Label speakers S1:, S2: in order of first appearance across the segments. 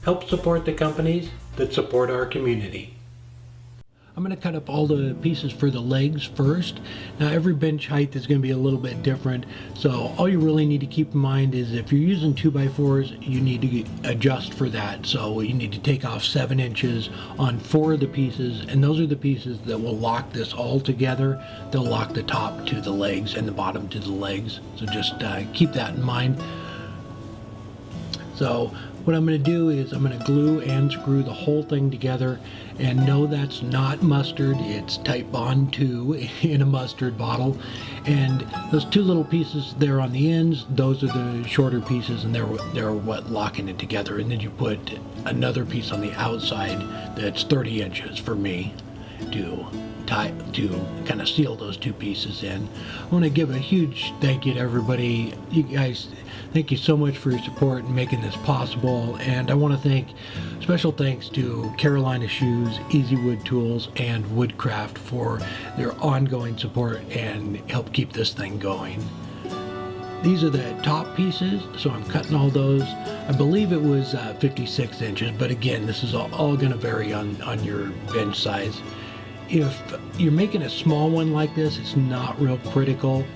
S1: Help support the companies that support our community. I'm going to cut up all the pieces for the legs first. Now every bench height is going to be a little bit different, so all you really need to keep in mind is if you're using 2x4s, you need to adjust for that. So you need to take off 7 inches on 4 of the pieces, and those are the pieces that will lock this all together. They'll lock the top to the legs and the bottom to the legs, so just keep that in mind. So what I'm going to do is I'm going to glue and screw the whole thing together, and no, that's not mustard, it's Type Bond 2 in a mustard bottle. And those 2 little pieces there on the ends, those are the shorter pieces, and they're what locking it together. And then you put another piece on the outside that's 30 inches for me to kind of seal those 2 pieces in. I want to give a huge thank you to everybody. You guys, thank you so much for your support in making this possible, and I want to thank special thanks to Carolina Shoes, Easy Wood Tools, and Woodcraft for their ongoing support and help keep this thing going. These are the top pieces, so I'm cutting all those. I believe it was 56 inches, but again, this is all going to vary on your bench size. If you're making a small one like this, it's not real critical.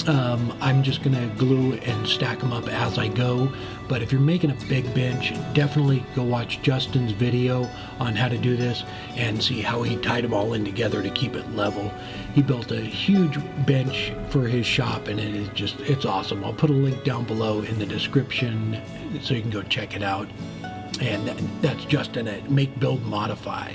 S1: I'm just going to glue and stack them up as I go. But if you're making a big bench, definitely go watch Justin's video on how to do this and see how he tied them all in together to keep it level. He built a huge bench for his shop, and it's awesome. I'll put a link down below in the description so you can go check it out. And that's Justin at Make, Build, Modify.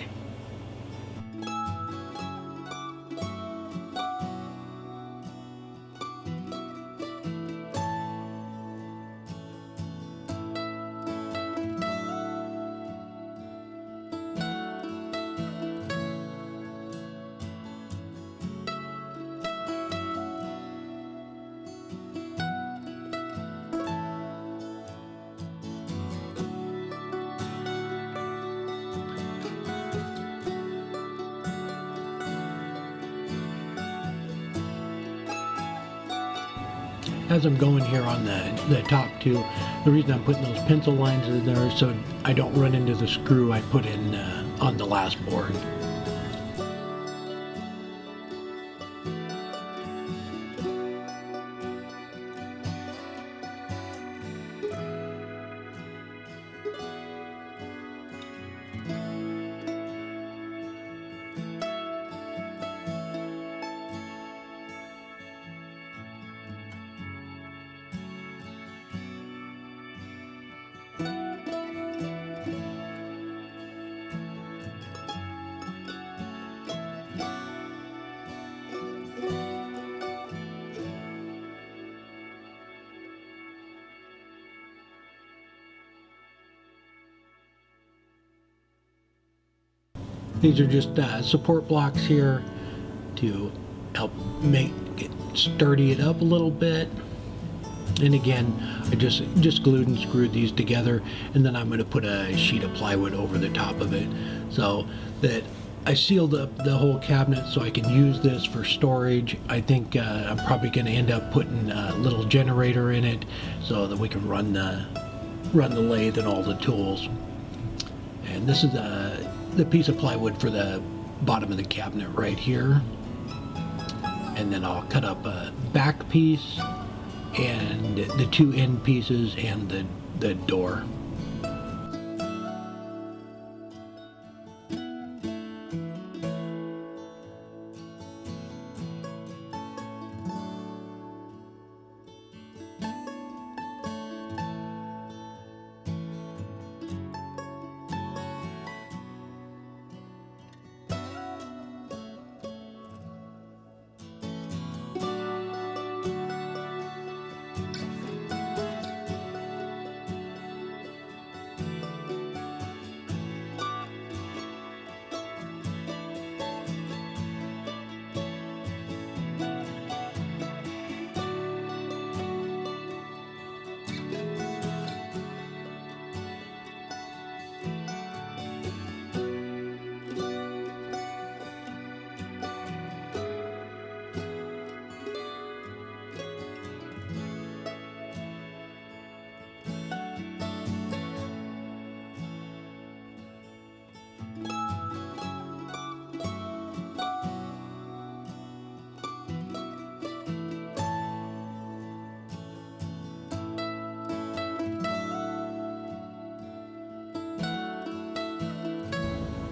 S1: As I'm going here on the top 2, the reason I'm putting those pencil lines in there is so I don't run into the screw I put in on the last board. These are just support blocks here to help make it sturdy it up a little bit. And again, I just glued and screwed these together, and then I'm going to put a sheet of plywood over the top of it so that I sealed up the whole cabinet so I can use this for storage. I think I'm probably going to end up putting a little generator in it so that we can run the lathe and all the tools. And this is the piece of plywood for the bottom of the cabinet right here. And then I'll cut up a back piece and the 2 end pieces and the door.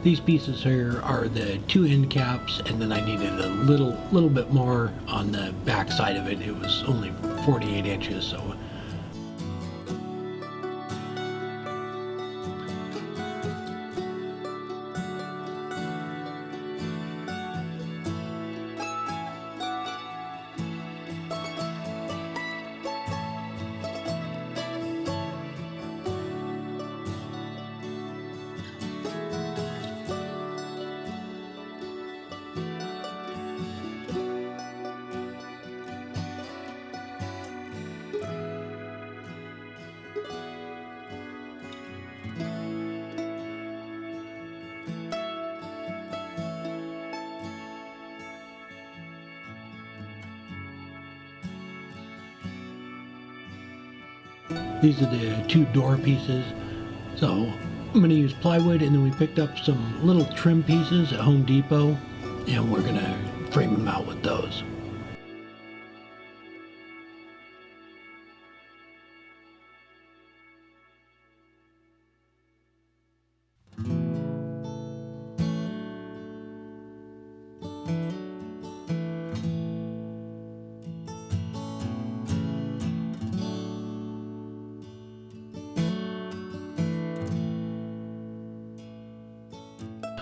S1: These pieces here are the 2 end caps, and then I needed a little bit more on the back side of it. It was only 48 inches, so. These are the 2 door pieces. So I'm going to use plywood, and then we picked up some little trim pieces at Home Depot, and we're going to frame them out with those.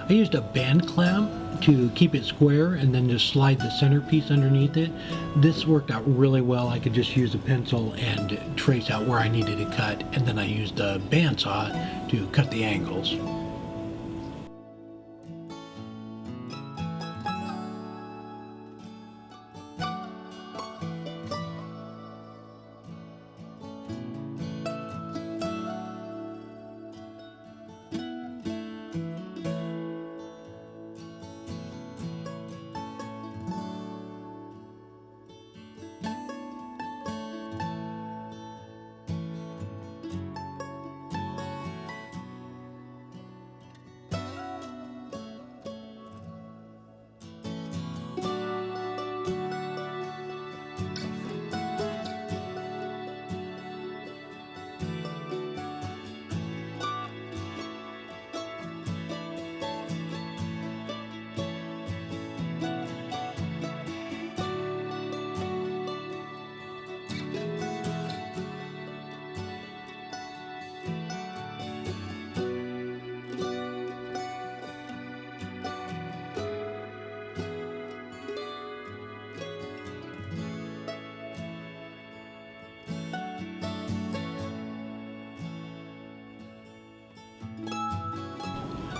S1: I used a band clamp to keep it square and then just slide the centerpiece underneath it. This worked out really well. I could just use a pencil and trace out where I needed to cut, and then I used a bandsaw to cut the angles.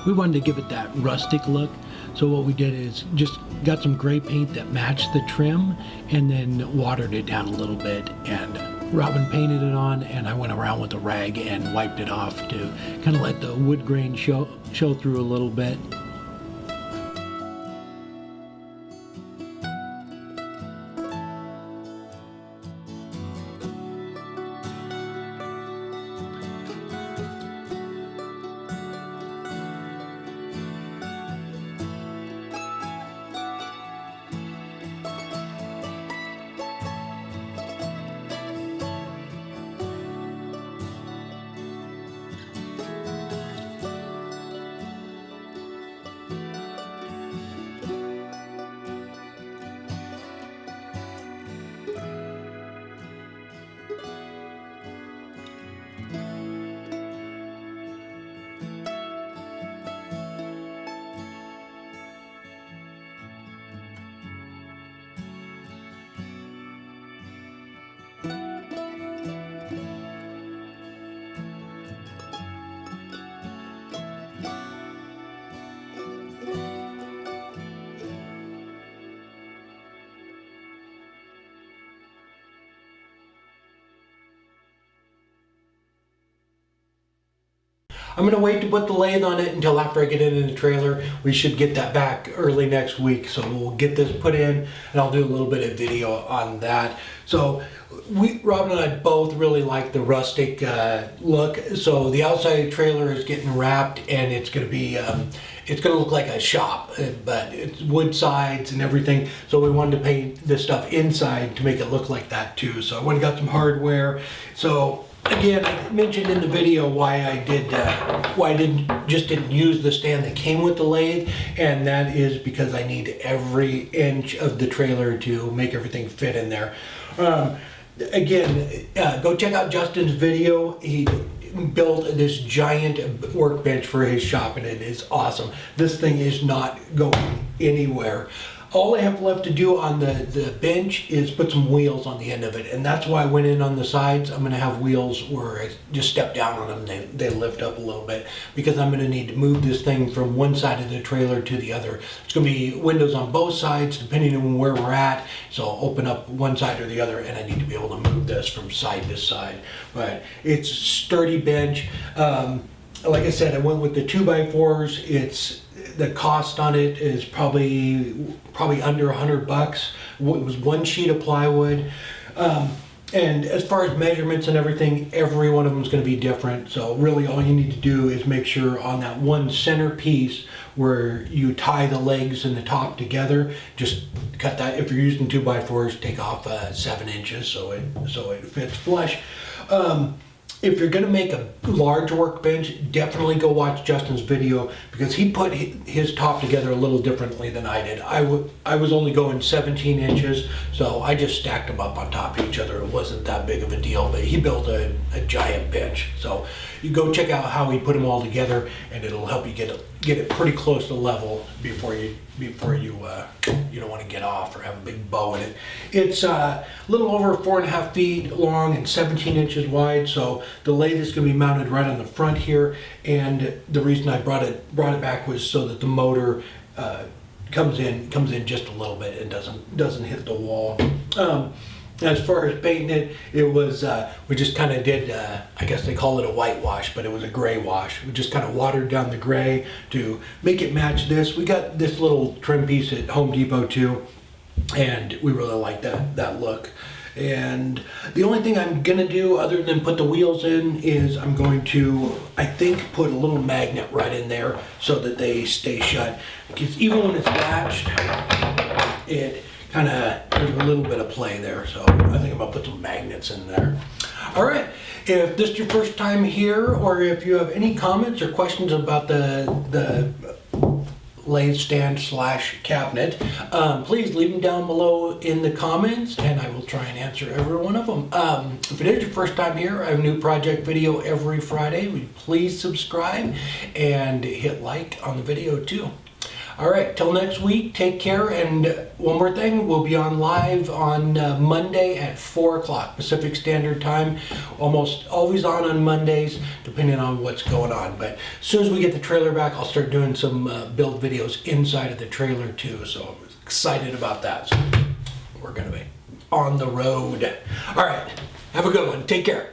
S1: We wanted to give it that rustic look, so what we did is just got some gray paint that matched the trim and then watered it down a little bit, and Robin painted it on, and I went around with a rag and wiped it off to kind of let the wood grain show through a little bit. I'm going to wait to put the lathe on it until after I get it in the trailer. We should get that back early next week, so we'll get this put in and I'll do a little bit of video on that. So Robin and I both really like the rustic look. So the outside of the trailer is getting wrapped, and it's going to be it's going to look like a shop, but it's wood sides and everything. So we wanted to paint this stuff inside to make it look like that too. So I went and got some hardware. So Again, I mentioned in the video why I didn't use the stand that came with the lathe, and that is because I need every inch of the trailer to make everything fit in there. Again, go check out Justin's video. He built this giant workbench for his shop, and it is awesome. This thing is not going anywhere. All I have left to do on the bench is put some wheels on the end of it, and that's why I went in on the sides. I'm going to have wheels where I just step down on them, they lift up a little bit, because I'm going to need to move this thing from one side of the trailer to the other. It's going to be windows on both sides depending on where we're at, so I'll open up one side or the other, and I need to be able to move this from side to side. But it's a sturdy bench. Like I said, I went with the 2x4s. The cost on it is probably under $100. It was one sheet of plywood. And as far as measurements and everything, every one of them is going to be different. So really all you need to do is make sure on that one center piece where you tie the legs and the top together, just cut that. If you're using 2x4s, take off 7 inches so it fits flush. If you're going to make a large workbench, definitely go watch Justin's video, because he put his top together a little differently than I did. I was only going 17 inches, so I just stacked them up on top of each other. It wasn't that big of a deal, but he built a giant bench. So you go check out how he put them all together, and it'll help you get it pretty close to level before you don't want to get off or have a big bow in it. It's a little over 4.5 feet long and 17 inches wide, so the lathe is going to be mounted right on the front here, and the reason I brought it back was so that the motor comes in just a little bit and doesn't hit the wall. As far as painting it was, we just kind of did, I guess they call it a whitewash, but it was a gray wash. We just kind of watered down the gray to make it match this. We got this little trim piece at Home Depot too, and we really like that look. And the only thing I'm gonna do other than put the wheels in is I'm going to, I think, put a little magnet right in there so that they stay shut. Because even when it's latched, it kind of, there's a little bit of play there, so I think I'm gonna put some magnets in there. All right, if this is your first time here, or if you have any comments or questions about the lathe stand / cabinet, please leave them down below in the comments, and I will try and answer every one of them. If it is your first time here, I have a new project video every Friday. Would you please subscribe and hit like on the video too. All right, till next week, take care. And one more thing, we'll be on live on Monday at 4 o'clock Pacific Standard Time. Almost always on Mondays, depending on what's going on. But as soon as we get the trailer back, I'll start doing some build videos inside of the trailer too. So I'm excited about that. So we're gonna be on the road. All right, have a good one. Take care.